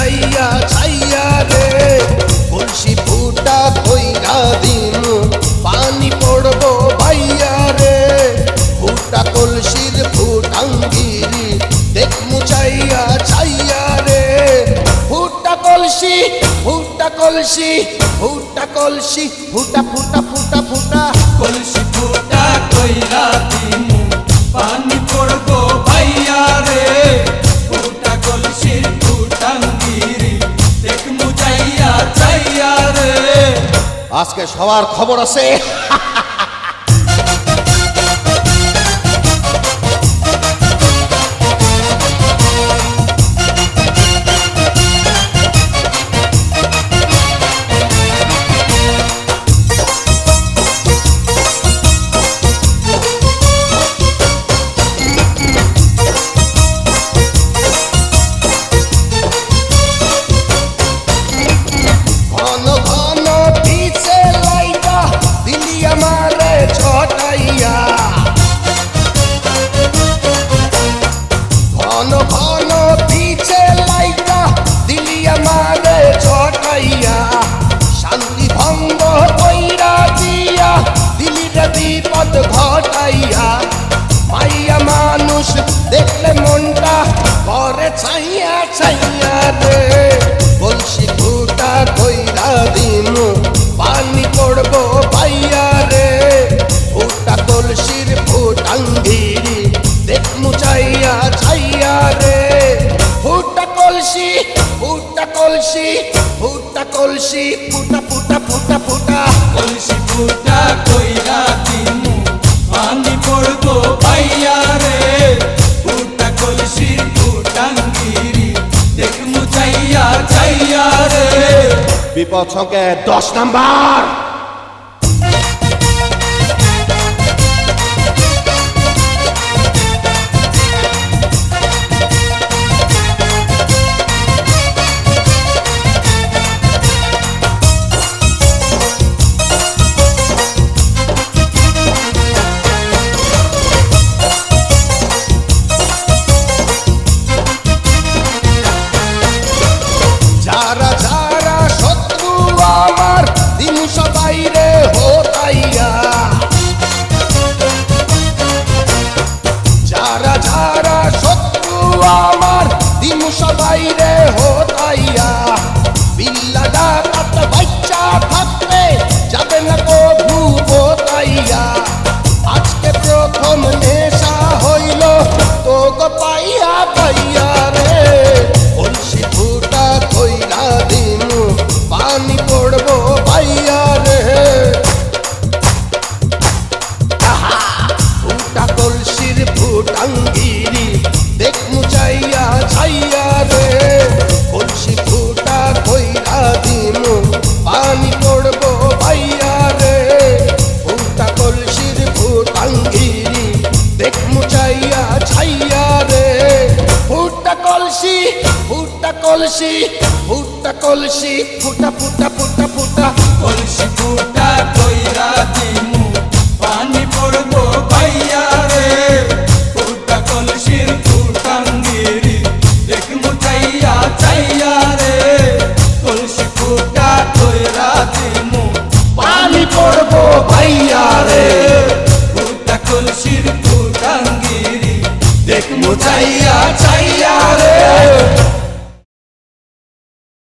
মুচাইয়া ছাইয়া রে কলসি ফুটা কইরা দিমু পানি পড়বো ভাইয়া রে ফুটা কলসির ফুটাঙ্গিরি দেখ মুচাইয়া ছাইয়া রে ফুটা কলসি ফুটা কলসি ফুটা কলসি ফুটা ফুটা ফুটা ফুটা কলসি ফুটা কইরা দিমু পানি পড়বো ভাইয়া রে ফুটা কলসির ফুটাঙ্গিরি দেখ মুচাইয়া চাইয়া রে। আজকে সবার খবর আছে। ঘন ঘন পিছে লাইটা দিলি আমারে ছটাইয়া ঘন ঘন পিছে লাইটা দিলি আমারে ছটাইয়া শান্তি ভঙ্গ কইরা দিয়া দিলি রে বিপদ ঘটাইয়া মাইয়া মানুষ দেখলে মনটা করে ছাইয়া ছাইয়া রে কলসি ফুটা কইরা দিমু পানি পড়বো ভাইয়া রে ফুটা কলসির ফুটাঙ্গিরি দেখ মুচাইয়া ছাইয়া রে ফুটা কলসি ফুটা কলসি ফুটা কলসি ফুটা ফুটা ফুটা ফুটা কলসি ফুটা কইরা দিমু পানি পড়বো ভাইয়া রে ফুটা কলসির ফুটাঙ্গিরি দেখ মুচাইয়া চাইয়া রে। বিপদ সংকেত 10 নাম্বার। যারা যারা শত্রু আমার দিন সবাই রে হতাইয়া যারা যারা শত্রু আমার দিন সবাই রে হতাইয়া বিল্লা ডাকাত বাচ্চা থাকতে যাবে না কভু হতাইয়া আজকে প্রথম নেশা হইল তো গো পাইয়া পাইয়া রে কলসি ফুটা কইরা দিমু পানি পড়বো ভাইয়া রে ফুটা কলসির ফুটাঙ্গিরি দেখ মুচাইয়া ছাইয়া রে কলসি ফুটা কইরা দিমু পানি পড়বো ভাইয়া রে ফুটা কলসির ফুটাঙ্গিরি দেখ মুচাইয়া ছাইয়া রে ফুটা কলসি ফুটা কলসি ফুটা কলসি ফুটা ফুটা ফুটা ফুটা কলসি ফুটা কইরা